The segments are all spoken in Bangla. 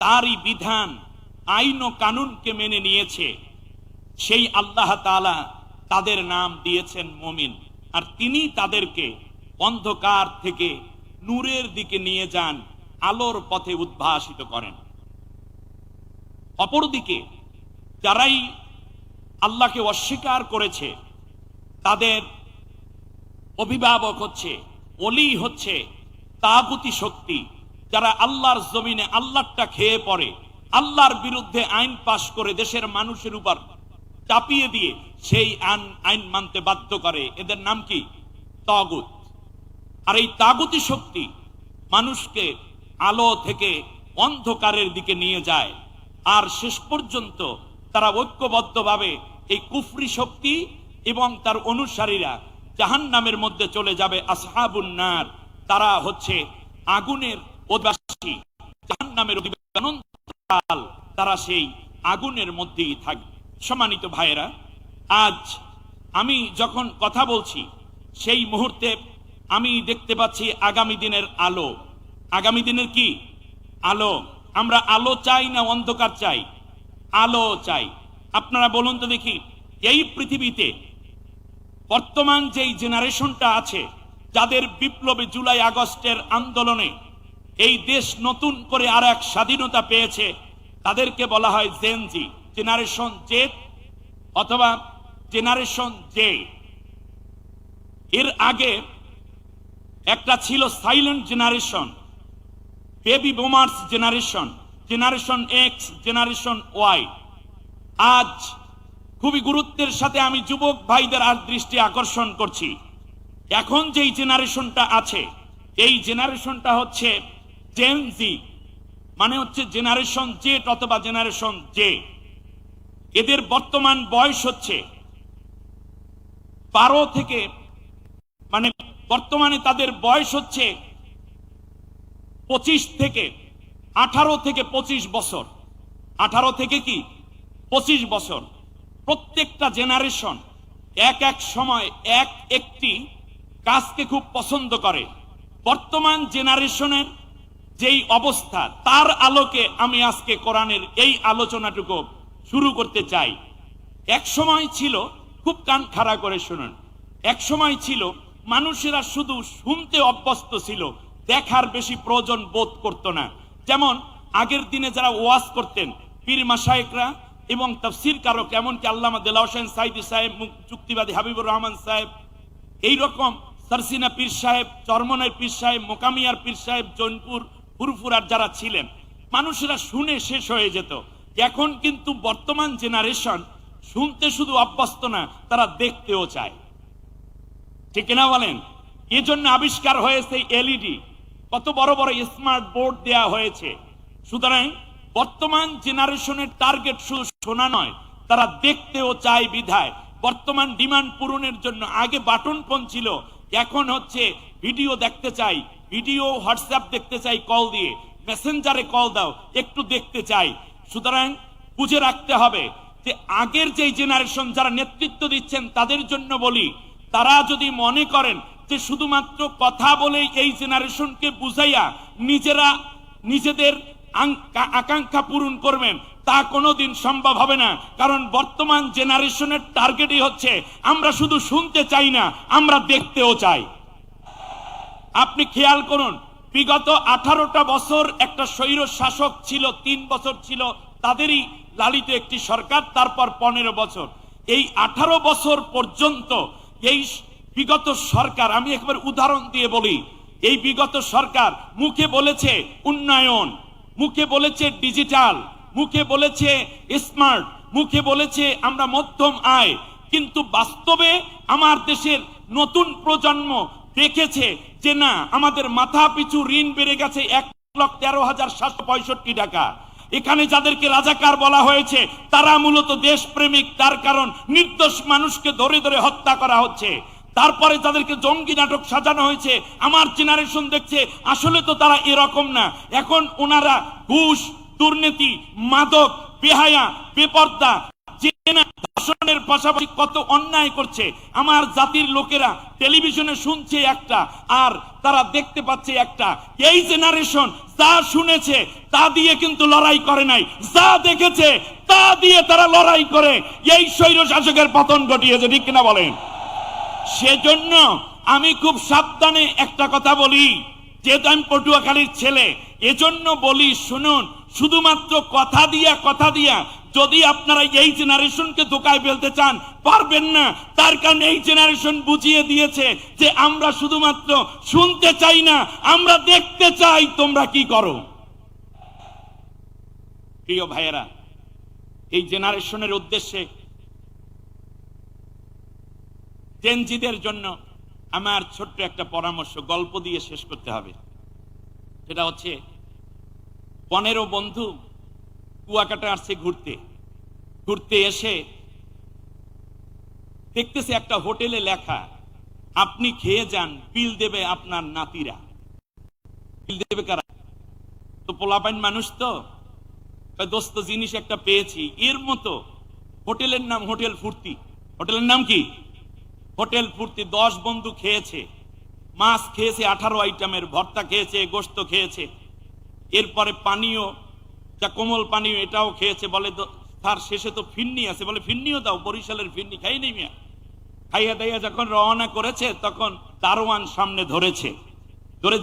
তারই বিধান আইন ও কানুনকে মেনে নিয়েছে, সেই আল্লাহ তাআলা তাদের নাম দিয়েছেন মুমিন। আর তিনি তাদেরকে অন্ধকার থেকে নূরের দিকে নিয়ে যান, আলোর পথে উদ্ভাসিত করেন। অপরদিকে যারাই আল্লাহকে অস্বীকার করেছে, তাদের অভিভাবক হচ্ছে, ওলি হচ্ছে তাগুতি শক্তি, যারা আল্লাহর জমিনে আল্লাহটা খেয়ে পড়ে, আল্লাহর বিরুদ্ধে আইন পাশ করে দেশের মানুষের উপর চাপিয়ে দিয়ে সেই আইন মানতে বাধ্য করে। এদের নাম কি? তাগুত। আর এই তাগুতি শক্তি মানুষকে আলো থেকে অন্ধকারের দিকে নিয়ে যায়, আর শেষ পর্যন্ত তারা ঐক্যবদ্ধভাবে এই কুফরি শক্তি এবং তার অনুসারীরা জাহান্নামের মধ্যে চলে যাবে। আসহাবুন নার, তারা হচ্ছে আগুনের অধিবাসী, জাহান্নামের অন্তরাল, তারা সেই আগুনের মধ্যেই থাকবে। সম্মানিত ভাইয়েরা, আজ আমি যখন কথা বলছি সেই মুহূর্তে আমি দেখতে পাচ্ছি আগামী দিনের আলো। আগামী দিনের কি আলো? আমরা আলো চাই না অন্ধকার চাই? আলো চাই। আপনারা বলুন তো দেখি, এই পৃথিবীতে বর্তমান যেই জেনারেশনটা আছে, যাদের বিপ্লবে জুলাই আগস্টের আন্দোলনে এই দেশ নতুন করে আর এক স্বাধীনতা পেয়েছে, তাদেরকে বলা হয় জেনজি, জেনারেশন জেড অথবা জেনারেশন জে। এর আগে একটা ছিল silent generation, baby boomers generation, generation X, generation Y. আজ খুবই গুরুত্বের সাথে আমি যুবক ভাইদের আর দৃষ্টি আকর্ষণ করছি, এখন যেই জেনারেশনটা আছে, এই জেনারেশনটা হচ্ছে জেন জি, মানে হচ্ছে জেনারেশন জেড অথবা জেনারেশন জে। এদের বর্তমান বয়স হচ্ছে 12 থেকে, মানে বর্তমানে তাদের বয়স হচ্ছে 25 থেকে 18 থেকে 25 বছর। 18 থেকে কি 25 বছর। প্রত্যেকটা জেনারেশন এক এক সময় এক একটি কাজকে খুব পছন্দ করে। বর্তমান জেনারেশনের যেই অবস্থা, তার আলোকে আমি আজকে কোরআনের এই আলোচনাটুকু শুরু করতে চাই। এক সময় ছিল, খুব কান খাড়া করে শুনুন, এক সময় ছিল মানুষেরা শুধু শুনতে অভ্যস্ত ছিল, দেখার বেশি প্রয়োজন বোধ করত না। যেমন আগের দিনে যারা ওয়াজ করতেন, পীর মাশায়েখরা এবং তাফসীর কারক, এমনকি আল্লামা দেলাওয়ার হোসেন সাইদি সাহেব, যুক্তিবাদী হাবিবুর রহমান সাহেব, এইরকম সারসিনা পীর সাহেব, চরমনের পীর সাহেব, মোকামিয়ার পীর সাহেব, জৈনপুর ফুরফুরার যারা ছিলেন, মানুষেরা শুনে শেষ হয়ে যেত। এখন কিন্তু বর্তমান জেনারেশন শুনতে শুধু অভ্যস্ত না, তারা দেখতেও চায়। ঠিক না বলেন? এজন্য আবিষ্কার হয়েছে এলইডি, কত বড় বড় স্মার্ট বোর্ড দেয়া হয়েছে। সুতরাং বর্তমান জেনারেশনের টার্গেট শুধু শোনা নয়, তারা দেখতেও চায়। বিধায় বর্তমান ডিমান্ড পূরণের জন্য আগে বাটন ফোন ছিল, এখন হচ্ছে ভিডিও দেখতে চাই, ভিডিও হোয়াটসঅ্যাপ দেখতে চাই, কল দিয়ে মেসেঞ্জারে কল দাও, একটু দেখতে চাই। সুতরাং বুঝে রাখতে হবে যে আগের যে জেনারেশন যারা নেতৃত্ব দিচ্ছেন, তাদের জন্য বলি, তারা যদি মনে করেন যে শুধুমাত্র কথা বলেই এই জেনারেশনকে বুঝাইয়া নিজেরা নিজেদের আকাঙ্ক্ষা পূরণ করবেন, তা কোনোদিন সম্ভব হবে না। কারণ বর্তমান জেনারেশনের টার্গেটই হচ্ছে আমরা শুধু শুনতে চাই না, আমরা দেখতেও চাই। আপনি খেয়াল করুন, বিগত 18টা বছর একটা স্বৈর শাসক ছিল, 3 বছর ছিল তাদেরই লালিত একটি সরকার, তারপর 15 বছর। এই 18 বছর পর্যন্ত এই বিগত সরকার, আমি একবার উদাহরণ দিয়ে বলি, এই বিগত সরকার মুখে বলেছে উন্নয়ন, মুখে বলেছে ডিজিটাল, মুখে বলেছে স্মার্ট, মুখে বলেছে আমরা মধ্যম আয়, কিন্তু বাস্তবে আমার দেশের নতুন প্রজন্ম দেখেছে যে না, আমাদের মাথা পিছু ঋণ বেড়ে গেছে 1,13,765 টাকা। এখানে যাদেরকে রাজাকার বলা হয়েছে তারা মূলত দেশপ্রেমিক, তার কারণ নির্দোষ মানুষকে ধরে ধরে হত্যা করা হচ্ছে। তারপরে যাদেরকে জঙ্গি নাটক সাজানো হয়েছে, আমার জেনারেশন দেখছে আসলে তো তারা এরকম না। এখন ওনারা ঘুষ, দুর্নীতি, মাদক, বেহায়া, বেপর্দা, জেনা, ধর্ষণের পাশাপাশি কত অন্যায় করছে। আমার জাতির লোকেরা টেলিভিশনে শুনছে একটা, আর তারা দেখতে পাচ্ছে একটা। এই জেনারেশন যা শুনেছে তা দিয়ে কিন্তু লড়াই করে নাই, যা দেখেছে তা দিয়ে তারা লড়াই করে এই স্বৈর শাসকের পতন ঘটিয়েছে, ঠিক কিনা বলেন? সেজন্য আমি খুব সাবধানে একটা কথা বলি, যেহেতু আমি পটুয়াখালীর ছেলে, এজন্য বলি শুনুন, শুধুমাত্র কথা দিয়া যদি আপনারা এই জেনারেশনকে ধোকায় ফেলতে চান, পারবেন না। তার কারণ এই জেনারেশন বুঝিয়ে দিয়েছে যে আমরা শুধুমাত্র শুনতে চাই না, আমরা দেখতে চাই তোমরা কি করো। প্রিয় ভাইয়েরা, এই জেনারেশনের উদ্দেশ্যে জেনজিদের জন্য আমার ছোট্ট একটা পরামর্শ, গল্প দিয়ে শেষ করতে হবে। সেটা হচ্ছে 15 বন্ধু কুয়াকাটা আসছে ঘুরতে এসে দেখতেছে একটা হোটেলে লেখা, আপনি খেয়ে যান, বিল দেবে আপনার নাতিরা। বিল দেবে কারা? তো পোলাপাইন মানুষ, তো দোস্ত জিনিস একটা পেয়েছি। এর মতো হোটেলের নাম হোটেল ফুর্তি। হোটেলের নাম কি? হোটেল ফুর্তি। 10 বন্ধু খেয়েছে, মাছ খেয়েছে 18 আইটেমের, ভর্তা খেয়েছে, গোশত খেয়েছে, এরপরে পানীয়, যা কোমল পানীয়, এটাও খেয়েছে। বলে তার শেষে তো ফিন্নি আছে, বলে ফিন্নিও দাও, বরিশালের ফিন্নি খাই নেই মিয়া। খাইয়া দাইয়া যখন রওনা করেছে, তখন দারোয়ান সামনে ধরে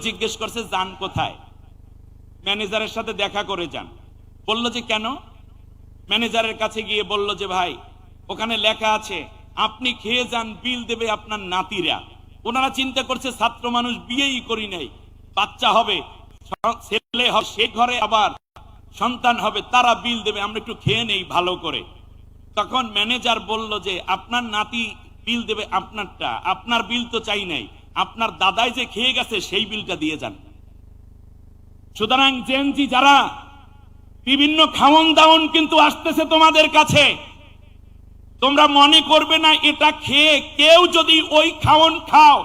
জিজ্ঞেস করছে, যান কোথায়? ম্যানেজারের সাথে দেখা করে যান। বলল যে কেন? ম্যানেজারের কাছে গিয়ে বলল যে ভাই, ওখানে লেখা আছে আপনি খেয়ে যান, বিল দেবে আপনার নাতিরা। ওনারা চিন্তা করছে ছাত্র মানুষ, বিয়েই করি নাই, বাচ্চা হবে, ছেলে হবে, সে ঘরে আবার সন্তান হবে, তারা বিল দেবে, আমরা একটু খেয়ে নেই ভালো করে। তখন ম্যানেজার বলল যে আপনার নাতি বিল দেবে আপনারটা, আপনার বিল তো চাই নাই, আপনার দাদাই যে খেয়ে গেছে সেই বিলটা দিয়ে যান। সুতরাং জেনজি যারা, বিভিন্ন খাওন দাওন কিন্তু আসতেছে তোমাদের কাছে, তোমরা মনে করবে না এটা খেয়ে কেউ যদি ওই খাওন খাও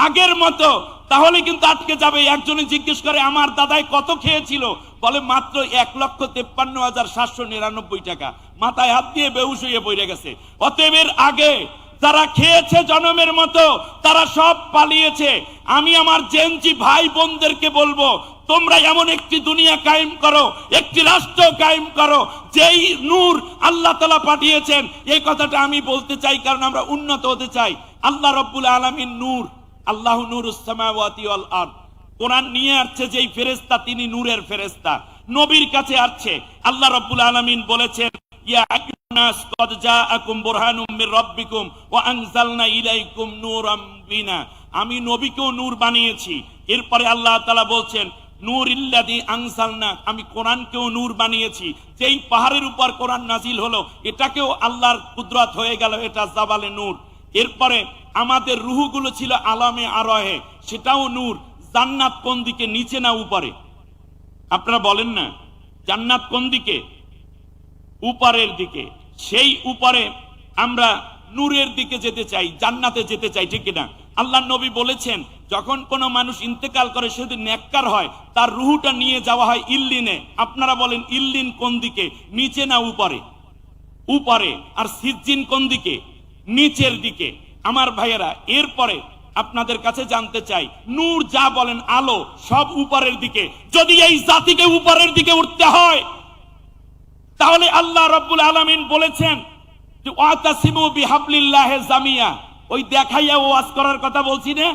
আগের মতো, তাহলে কিন্তু আটকে যাবে। একজনে জিজ্ঞেস করে আমার দাদাই কত খেয়েছিল? বলে মাত্র 1,53,799 টাকা। মাথায় হাত দিয়ে বেহুশ হয়ে পড়ে গেছে। অতএব এর আগে যারা খেয়েছে জনমের মতো, তারা সব পালিয়েছে। আমি আমার জেনজি ভাই বোনদেরকে বলবো, তোমরা এমন একটি দুনিয়া কায়েম করো, একটি রাষ্ট্র কায়েম করো, যেই নূর আল্লাহ তাআলা পাঠিয়েছেন। এই কথাটা আমি বলতে চাই কারণ আমরা উন্নত হতে চাই। আল্লাহ রাব্বুল আলামিন নূর, আল্লাহু নূরুস সামাওয়াতি ওয়াল আরদ। কোরআন নিয়ে আসছে যেই ফেরেশতা, তিনি নূরের ফেরেশতা। নবীর কাছে আসছে, আল্লাহ রাব্বুল আলামিন বলেছেন, ইয়া আইয়ুহান্নাস ক্বাদ জাআকুম বুরহানুম মির রাব্বিকুম ওয়া আনজালনা ইলাইকুম নূরাম বিনা। আমি নবীকেও নূর বানিয়েছি। এরপরে আল্লাহ তাআলা বলছেন, নূরিল্লাযী আনজালনা, আমি কোরআনকেও নূর বানিয়েছি। যেই পাহাড়ের উপর কোরআন নাজিল হলো, এটাকেও আল্লাহর কুদরত হয়ে গেল, এটা জাবালে নূর। এরপরে আমাদের রূহগুলো ছিল আলামে আরহে, সেটাও নূর। জান্নাত কোন দিকে, নিচে না উপরে? আপনারা বলেন না, জান্নাত কোন দিকে? উপরের দিকে। সেই উপরে আমরা নূরের দিকে যেতে চাই, জান্নাতে যেতে চাই, ঠিক কিনা? আল্লাহ নবী বলেছেন, যখন কোনো মানুষ ইন্তেকাল করে, সে যদি নেককার হয়, তার রুহুটা নিয়ে যাওয়া হয় ইল্লিনে। আপনারা বলেন ইল্লিন কোন দিকে, নিচে না উপরে? উপরে। আর সিজ্জিন কোন দিকে? নিচের দিকে। আমার ভাইয়েরা, এরপরে আপনাদের কাছে জানতে চাই, নূর যা বলেন, আলো, সব উপরের দিকে। যদি এই জাতিকে উপরের দিকে উঠতে হয়, তাহলে আল্লাহ রাব্বুল আলামিন বলেছেন যে ওয়াতাসিমু বিহাবলিল্লাহি জামিয়া। ওই দেখাইয়া ওয়াজ করার কথা বলছি না,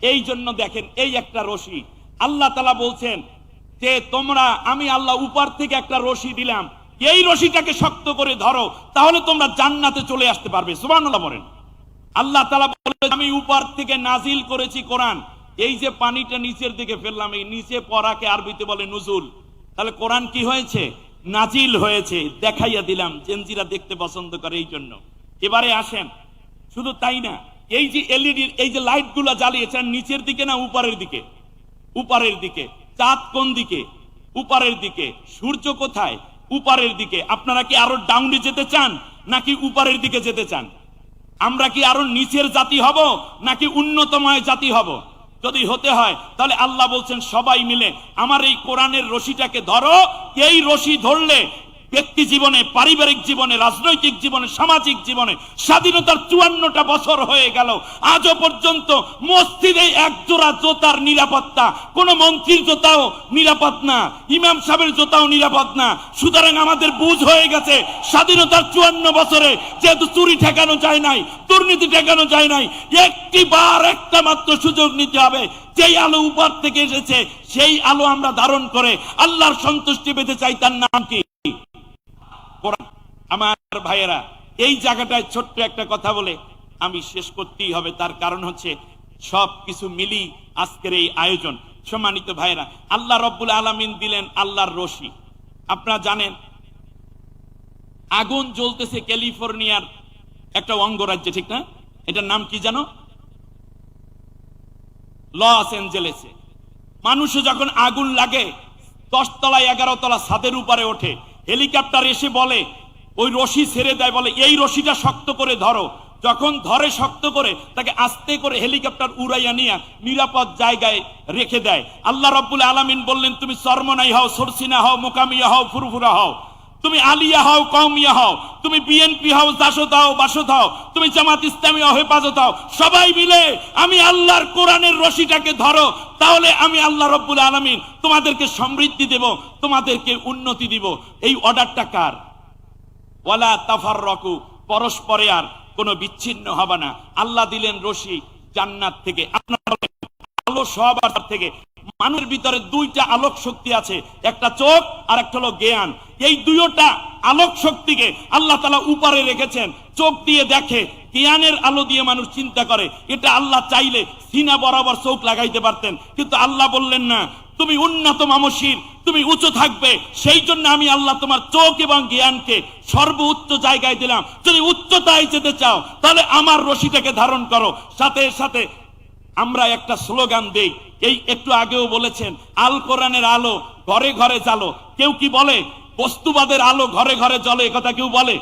এই জন্য দেখেন, এই একটা রশি আল্লাহ তাআলা বলছেন যে তোমরা, আমি আল্লাহ উপর থেকে একটা রশি দিলাম, এই রশিটাকে শক্ত করে ধরো, তাহলে তোমরা জান্নাতে চলে আসতে পারবে। সুবহানাল্লাহ বলেন। আল্লাহ তাআলা বলেন, আমি উপর থেকে নাজিল করেছি কোরআন। এই যে পানিটা নিচের দিকে ফেললাম, এই নিচে পড়াকে আরবিতে বলে নুজুল। তাহলে কোরআন কি হয়েছে? নাজিল হয়েছে। দেখাইয়া দিলাম, জেনজিরা দেখতে পছন্দ করে, এই জন্য। এবারে আসেন, শুধু তাই না, এই যে এলইডি, এই যে লাইট গুলা জ্বালিয়েছেন, নিচের দিকে না উপরের দিকে? উপরের দিকে। চাঁদ কোন দিকে? উপরের দিকে। সূর্য কোথায়? উপরের দিকে। আপনারা কি আরো ডাউনে যেতে চান নাকি উপরের দিকে যেতে চান? আমরা কি আরো নিচের জাতি হব নাকি উন্নতময় জাতি হব? যদি হতে হয়, তাহলে আল্লাহ বলছেন সবাই মিলে আমার এই কোরআনের রশিটাকে ধরো। এই রশি ধরলে ব্যক্তি জীবনে, পারিবারিক জীবনে, রাজনৈতিক জীবনে, সামাজিক জীবনে স্বাধীনতার 54টা বছর হয়ে গেল, আজও পর্যন্ত মসজিদে এক জোড়া জুতার নিরাপত্তা, কোন মন্ত্রীর জুতাও নিরাপদ না, ইমাম সাহেবের জুতাও নিরাপদ না। সুতরাং আমাদের বুঝ হয়ে গেছে, স্বাধীনতার 54 বছরে যেহেতু চুরি ঠেকানো যায় নাই, দুর্নীতি ঠেকানো যায় নাই, একটা মাত্র সুযোগ নিতে হবে। যেই আলো উপর থেকে এসেছে সেই আলো আমরা ধারণ করে আল্লাহর সন্তুষ্টি পেতে চাই, তার নাম কি? কোরআন। আমার ভাইয়েরা, এই জায়গাটায় ছোট্ট একটা কথা বলে আমি শেষ করতেই হবে, তার কারণ হচ্ছে সবকিছু মিলি আজকের এই আয়োজন। সম্মানিত ভাইয়েরা, আল্লাহ রব্বুল আলামিন দিলেন আল্লাহর রশি। আপনারা জানেন আগুন জ্বলতেছে ক্যালিফোর্নিয়ার একটা অঙ্গরাজ্যে, ঠিক না? এটার নাম কি জানো? লস অ্যাঞ্জেলেসে। মানুষে যখন আগুন লাগে 10 তলায় 11 তলা ছাদের উপরে ওঠে, হেলিকপ্টার এসে বলে, ওই রশি ছেড়ে দেয়, বলে এই রশিটা শক্ত করে ধরো। যখন ধরে শক্ত করে, তাকে আস্তে করে হেলিকপ্টার উড়াইয়া নিয়ে নিরাপদ জায়গায় রেখে দেয়। আল্লাহ রাব্বুল আলামিন বললেন, তুমি চরমনাই হও, সরসিনা হও, মোকামিয়া হও, ফুরফুরা হও, তুমি আলিয়া হও, কওমিয়া হও, তুমি বিএনপি হও, জাসদ হও, বাসদ হও, তুমি জামাত ইসলামী হও, হেফাজত হও, সবাই মিলে আমি আল্লাহর কোরআনের রশিটাকে ধরো, তাহলে আমি আল্লাহ রাব্বুল আলামিন তোমাদেরকে সমৃদ্ধি দেব, তোমাদেরকে উন্নতি দিব। এই অর্ডারটা কার? ওয়ালা তাফাররাকু, পরস্পরে আর কোনো বিচ্ছিন্ন হবে না। আল্লাহ দিলেন রশি জান্নাত থেকে, আপনার আলো সবার থেকে। মানুষের ভিতরে 2টা আলোক শক্তি আছে, একটা চোখ আর একটা হলো জ্ঞান। এই 2টা আলোক শক্তিকে আল্লাহ তাআলা উপরে রেখেছেন। চোখ দিয়ে দেখে, জ্ঞানের আলো দিয়ে মানুষ চিন্তা করে। এটা আল্লাহ চাইলে সিনা বরাবর চোখ লাগাইতে পারতেন, কিন্তু আল্লাহ বললেন না, তুমি উন্নত মানসির, তুমি উঁচু থাকবে, সেই জন্য আমি আল্লাহ তোমার চোখ এবং জ্ঞানকে সর্বোচ্চ জায়গায় দিলাম। যদি উচ্চতায় যেতে চাও তাহলে আমার রশিটাকে ধারণ করো। সাথে সাথে আমরা একটা স্লোগান দেই, এই একটু আগেও বলেছেন, আল কোরআনের আলো ঘরে ঘরে জ্বালো। কেউ কি বলে বস্তুবাদের আলো ঘরে ঘরে জ্বলে, একথা কেউ বলে?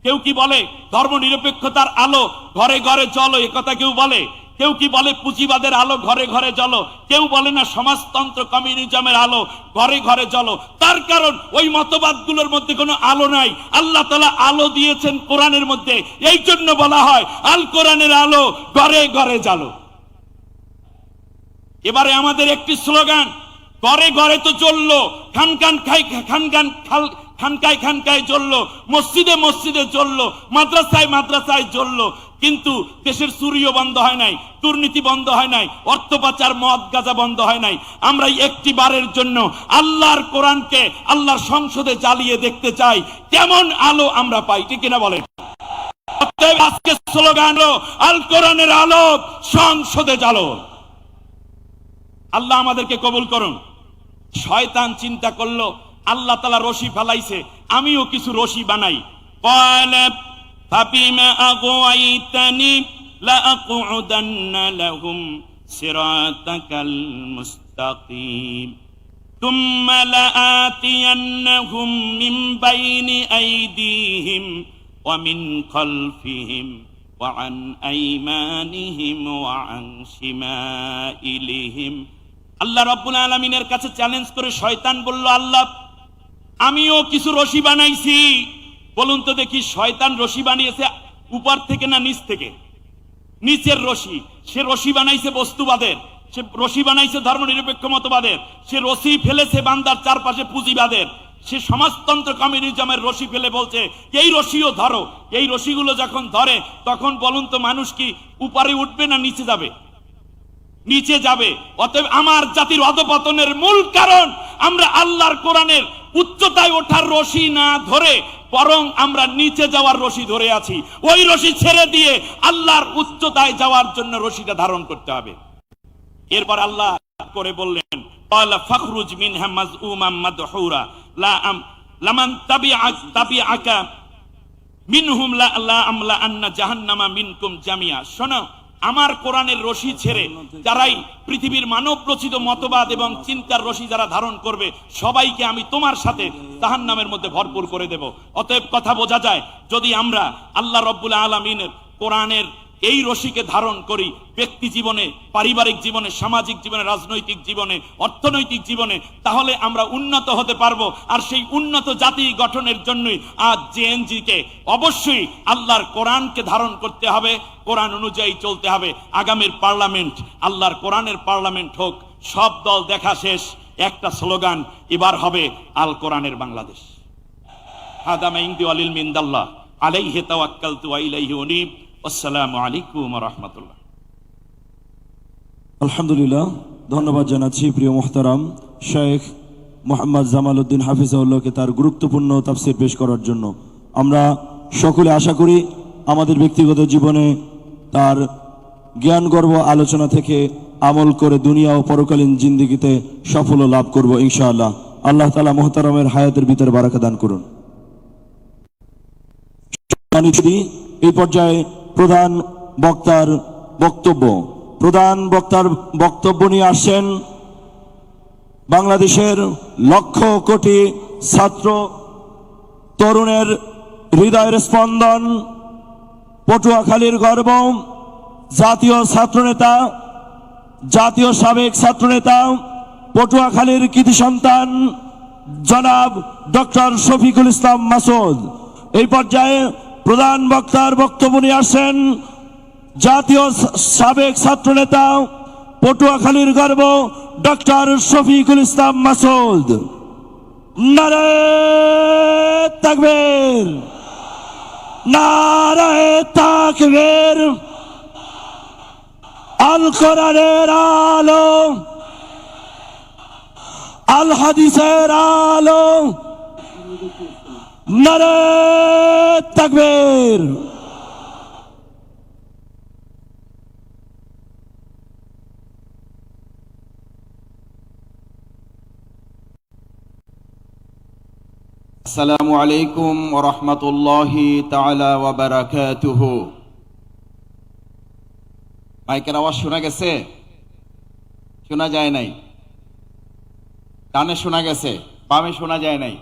কেউ কি বলে ধর্ম নিরপেক্ষতার আলো ঘরে ঘরে জ্বলো, একথা কেউ বলে? কেউ কি বলে পুঁজিবাদের আলো ঘরে ঘরে জ্বলো? কেউ বলে না সমাজতন্ত্র কমিউনিজমের আলো ঘরে ঘরে জ্বলো। তার কারণ ওই মতবাদগুলোর মধ্যে কোনো আলো নাই, আল্লাহ তাআলা আলো দিয়েছেন কোরআনের মধ্যে। এই জন্য বলা হয় আল কোরআনের আলো ঘরে ঘরে জ্বালো। এবারে আমাদের একটি স্লোগান, ঘরে ঘরে তো জ্বললো, খানকায় খানকায় জ্বললো, মসজিদে মসজিদে জ্বললো, মাদ্রাসায় মাদ্রাসায় জ্বললো, কিন্তু দেশের চুরিও বন্ধ হয় নাই, দুর্নীতি বন্ধ হয় নাই, অর্থ পাচার, মদ গাঁজা বন্ধ হয় নাই। আমরা একটি বারের জন্য আল্লাহর কোরআনকে আল্লাহর সংসদে জ্বালিয়ে দেখতে চাই কেমন আলো আমরা পাই, ঠিক কিনা বলেন? আজকে স্লোগান আল কোরআনের আলো সংসদে জ্বালো। আল্লাহ আমাদেরকে কবুল করুন। শয়তান চিন্তা করলো আল্লাহ তাআলা রশি ফেলাইছে, আমিও কিছু রশি বানাই। ক্বালা ফাবিমা আগওয়াইতানি লাআকউদান্না লাহুম সিরাতাকাল মুস্তাকিম তুম্মা লাআতিয়ান্নাহুম মিন বাইনি আইদিহিম ওয়া মিন খালফিহিম ওয়া আন আইমানিহিম ওয়া আন শিমাইলিহিম। আল্লাহ রাব্বুল আলামিনের কাছে চ্যালেঞ্জ করে শয়তান বলল, আল্লাহ আমিও কিছু রশি বানাইছি। বলুন তো দেখি, শয়তান রশি বানিয়েছে উপর থেকে না নিচ থেকে? নিচের রশি। সে রশি বানাইছে বস্তুবাদের, সে রশি বানাইছে ধর্ম নিরপেক্ষ মতবাদের, সে রশি ফেলেছে বান্দার চারপাশে পুঁজিবাদের, সে সমাজতন্ত্র কমিউনিজমের রশি ফেলে বলছে এই রশিও ধরো। এই রশিগুলো যখন ধরে তখন বলুন তো মানুষ কি উপরে উঠবে না নিচে যাবে? নিচে যাবে। অতএব আমার জাতির অধপতনের মূল কারণ আমরা আল্লাহর কোরআনের উচ্চতায় ওঠার রশি না ধরে বরং আমরা নিচে যাওয়ার রশি ধরে আছি। ওই রশি ছেড়ে দিয়ে আল্লাহর উচ্চতায় যাওয়ার জন্য রশিটা ধারণ করতে হবে। এরপর আল্লাহ করে বললেন, ক্বালা ফাখরুজ মিনহা মাযউমান মাদহুরা লামান তাবিআকা মিনহুম লা আমলা আন্না জাহান্নামা মিনকুম জামিয়া। শোনো, আমার কোরআনের রশি ছেড়ে যারাই পৃথিবীর মানব রচিত মতবাদ এবং চিন্তার রশি যারা ধারণ করবে সবাইকে আমি তোমার সাথে জাহান্নামের মধ্যে ভরপুর করে দেব। অতএব কথা বোঝা যায়, যদি আমরা আল্লাহ রাব্বুল আলামিনের কোরআনের এই রশিকে ধারণ করি ব্যক্তি জীবনে, পারিবারিক জীবনে, সামাজিক জীবনে, রাজনৈতিক জীবনে, অর্থনৈতিক জীবনে, তাহলে আমরা উন্নত হতে পারবো। আর সেই উন্নত জাতি গঠনের জন্যই আজ জেএনজি কে অবশ্যই আল্লাহর কোরআনকে ধারণ করতে হবে, কোরআন অনুযায়ী চলতে হবে। আগামীর পার্লামেন্ট আল্লাহর কোরআনের পার্লামেন্ট হোক। সব দল দেখা শেষ, একটা স্লোগান এবার হবে আল কোরআনের বাংলাদেশ। হাদা মা ইনদি ওয়াল ইলমু ইনদাল্লাহ আলাইহি তাওয়াক্কালতু ওয়া ইলাইহি উনীব। আসসালামু আলাইকুম ওয়া রাহমাতুল্লাহ। আলহামদুলিল্লাহ, ধন্যবাদ জানাচ্ছি প্রিয় মুহতারাম শেখ মোহাম্মদ জামাল উদ্দিন হাফিজাহুল্লাহকে তার গুরুত্বপূর্ণ তাফসীর পেশ করার জন্য। আমরা সকলে আশা করি আমাদের ব্যক্তিগত জীবনে তার জ্ঞান গর্ব আলোচনা থেকে আমল করে দুনিয়া ও পরকালীন জিন্দেগিতে সাফল্য লাভ করব ইনশাআল্লাহ। আল্লাহ তাআলা মুহতারামের হায়াতের ভিতরে বারাকা দান করুন। এই পর্যায়ে প্রধান বক্তার বক্তব্য নিয়ে আসছেন বাংলাদেশের লক্ষ কোটি ছাত্র তরুণের হৃদয়ের স্পন্দন, পটুয়াখালীর গর্ব, জাতীয় ছাত্রনেতা, জাতীয় সাবেক ছাত্রনেতা, পটুয়াখালীর কৃতি সন্তান জনাব ডক্টর শফিকুল ইসলাম মাসুদ। এই পর্যায়ে প্রধান বক্তার বক্তব্য নিয়ে আসেন জাতীয় সাবেক ছাত্রনেতা, পটুয়াখালীর গর্ব ডক্টর শফিকুল ইসলাম মাসুদ। নারে তাকবীর, নারে তাকবীর। আল কোরআনের আলো, আল হাদিসের আলো, নারে তাকবীর। আসসালামু আলাইকুম ওয়া রাহমাতুল্লাহি তাআলা ওয়া বারাকাতুহু। মাইকের আওয়াজ শোনা গেছে? শোনা যায় নাই? ডানে শোনা গেছে, বামে শোনা যায় নাই।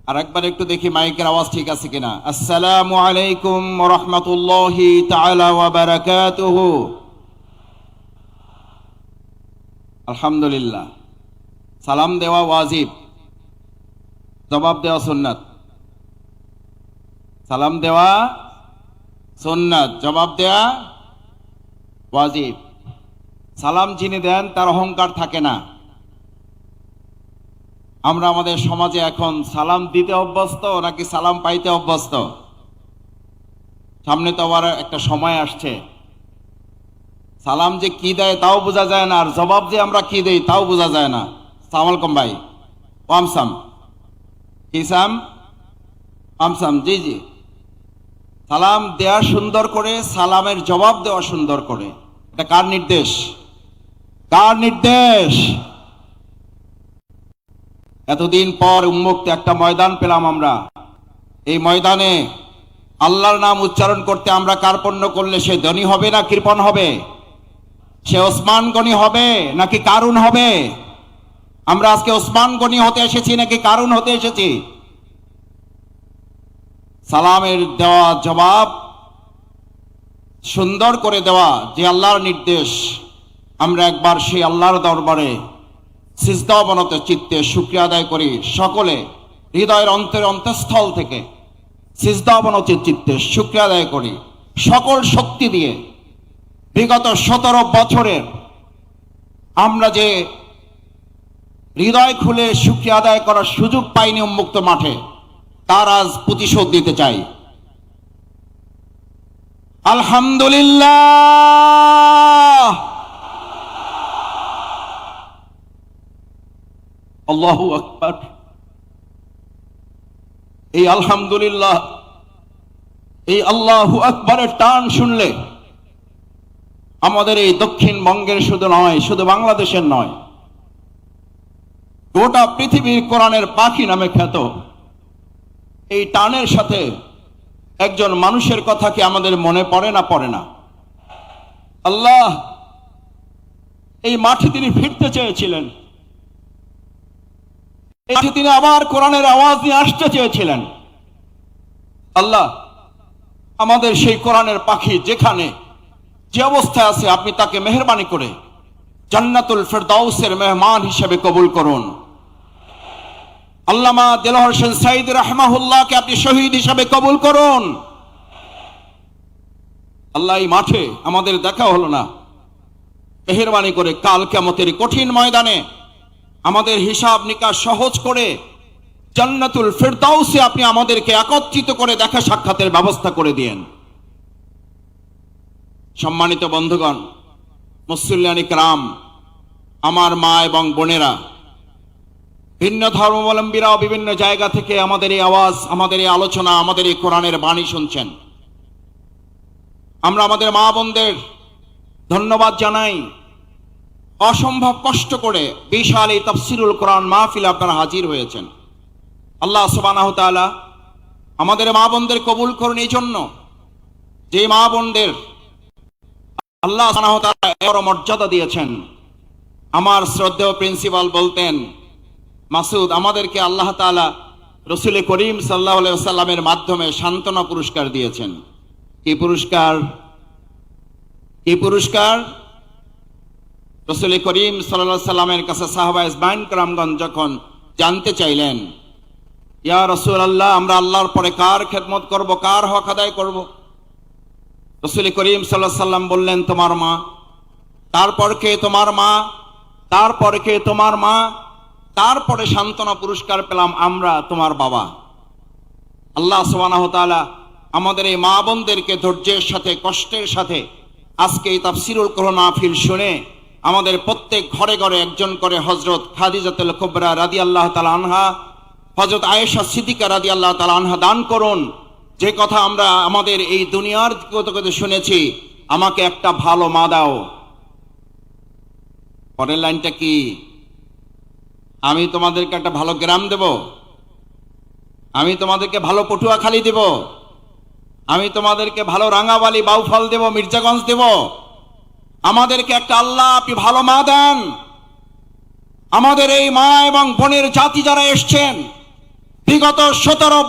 আর একবার একটু দেখি মাইকের আওয়াজ ঠিক আছে কিনা। আসসালামু আলাইকুম ওয়া রাহমাতুল্লাহি তাআলা ওয়া বারাকাতুহু। আলহামদুলিল্লাহ। সালাম দেওয়া ওয়াজিব, জবাব দেওয়া সুন্নাত। সালাম দেওয়া সুন্নাত, জবাব দেওয়া ওয়াজিব। সালাম যিনি দেন তার অহংকার থাকে না। আমরা আমাদের সমাজে এখন সালাম দিতে অভ্যস্ত নাকি সালাম পাইতে অভ্যস্ত? সামনে তো আবার একটা সময় আসছে, সালাম যে কি দেয় তাও বোঝা যায় না, আর জবাব যে আমরা কি দেই তাও বোঝা যায় না। সালাম আলাইকুম ভাই, ওয়ামসাম কিসাম আমসাম। জি জি, সালাম দেয়া সুন্দর করে, সালামের জবাব দেওয়া সুন্দর করে। এটা কার নির্দেশ? কার নির্দেশ? এতদিন পর উন্মুক্ত একটা ময়দান পেলাম আমরা। এই ময়দানে আল্লাহর নাম উচ্চারণ করতে আমরা কার্পণ্য করলে সে ধনী হবে না কৃপণ হবে? সে ওসমান গনি হবে নাকি কারুন হবে? আমরা আজকে ওসমান গনি হতে এসেছি নাকি কারুন হতে এসেছি? সালামের দেওয়া জবাব সুন্দর করে দেওয়া যে আল্লাহর নির্দেশ, আমরা একবার সেই আল্লাহর দরবারে সিজদা অবনত চিত্তে শুকরিয়া আদায় করি। সকলে হৃদয়ের অন্তঃস্থল থেকে সিজদা অবনত চিত্তে শুকরিয়া আদায় করি সকল শক্তি দিয়ে। বিগত 17 বছরের আমরা যে হৃদয় খুলে শুকরিয়া আদায় করার সুযোগ পাইনি উন্মুক্ত মাঠে, তার আজ প্রতিশোধ দিতে চাই। আলহামদুলিল্লাহ, আল্লাহু আকবার। এই আলহামদুলিল্লাহ, এই আল্লাহু আকবারের টান শুনলে আমাদের এই দক্ষিণবঙ্গের শুধু নয়, শুধু বাংলাদেশের নয়, গোটা পৃথিবীর কোরআনের পাখি নামে খ্যাত এই টানের সাথে একজন মানুষের কথা কি আমাদের মনে পড়ে না? পড়ে না? আল্লাহ এই মাঠে তিনি ফিরতে চেয়েছিলেন, তিনি আবার কোরআনের আওয়াজ নিয়ে আসতে চেয়েছিলেন। আল্লাহ আমাদের সেই কোরআনের পাখি যেখানে যে অবস্থায় আছে আপনি তাকে মেহেরবানি করে জান্নাতুল ফেরদাউসের মেহমান হিসেবে কবুল করুন। আল্লামা দেলোয়ার হোসেন সাইদ রাহমাহুল্লাহকে আপনি শহীদ হিসেবে কবুল করুন। আল্লাহ, এই মাঠে আমাদের দেখা হলো না, মেহেরবানি করে কাল কিয়ামতের কঠিন ময়দানে আমাদের হিসাব নিকাশ সহজ করে জান্নাতুল ফেরদাউসে আপনি আমাদেরকে একত্রিত করে দেখা সাক্ষাতের ব্যবস্থা করে দিয়েন। সম্মানিত বন্ধুগণ, মুসল্লিয়ান ইকরাম, আমার মা এবং বোনেরা, ভিন্ন ধর্মাবলম্বীরাও বিভিন্ন জায়গা থেকে আমাদের এই আওয়াজ, আমাদের এই আলোচনা, আমাদের এই কোরআনের বাণী শুনছেন। আমরা আমাদের মা বোনদের ধন্যবাদ জানাই। অসম্ভব কষ্ট করে বিশাল এই তাফসিরুল কোরআন মাহফিলে আপনারা হাজির হয়েছেন। আল্লাহ সুবহানাহু ওয়া তাআলা আমাদের মা বোনদের কবুল করুন, এই জন্য যে মা বোনদের আল্লাহ সুবহানাহু ওয়া তাআলা এত মর্যাদা দিয়েছেন। আমার শ্রদ্ধেয় প্রিন্সিপাল বলতেন, মাসুদ, আমাদেরকে আল্লাহ তাআলা রাসূল করিম সাল্লাল্লাহু আলাইহি ওয়াসাল্লামের মাধ্যমে সান্ত্বনা পুরস্কার দিয়েছেন। কি পুরস্কার? কি পুরস্কার? রাসূল করিম সাল্লাল্লাহু আলাইহি ওয়াসাল্লামের কাছে সাহাবা ইজমাইন کرامগণ যখন জানতে চাইলেন, ইয়া রাসূলুল্লাহ, আমরা আল্লাহর পরে কার খেদমত করব, কার হক আদায় করব? রাসূল করিম সাল্লাল্লাহু আলাইহি ওয়াসাল্লাম বললেন, তোমার মা। তারপর কে? তোমার মা। তারপর কে? তোমার মা। তারপরে সান্ত্বনা পুরস্কার পেলাম আমরা, তোমার বাবা। আল্লাহ সুবহানাহু ওয়া তাআলা আমাদের এই মা বোনদেরকে ধৈর্যের সাথে, কষ্টের সাথে আজকে এই তাফসিরুল কোরআন মাহফিল শুনে আমাদের প্রত্যেক ঘরে ঘরে একজন করে হযরত খাদিজাতুল কুবরা রাদিয়াল্লাহু তাআলা আনহা, হযরত আয়েশা সিদ্দিকা রাদিয়াল্লাহু তাআলা আনহা দান করুন। যে কথা আমরা আমাদের এই দুনিয়ার কথা শুনেছি, আমাকে একটা ভালো মা দাও। পরের লাইনটা কি? আমি তোমাদেরকে একটা ভালো গ্রাম দেব, আমি তোমাদেরকে ভালো পটুয়াখালী দেব, আমি তোমাদেরকে ভালো রাঙ্গাবালি, বাউফল দেব, মির্জাগঞ্জ দেব। আমাদেরকে একটা আল্লাহ আপনি ভালো মা দেন। আমাদের এই মা এবং বোনের জাতি যারা এসছেন বিগত 17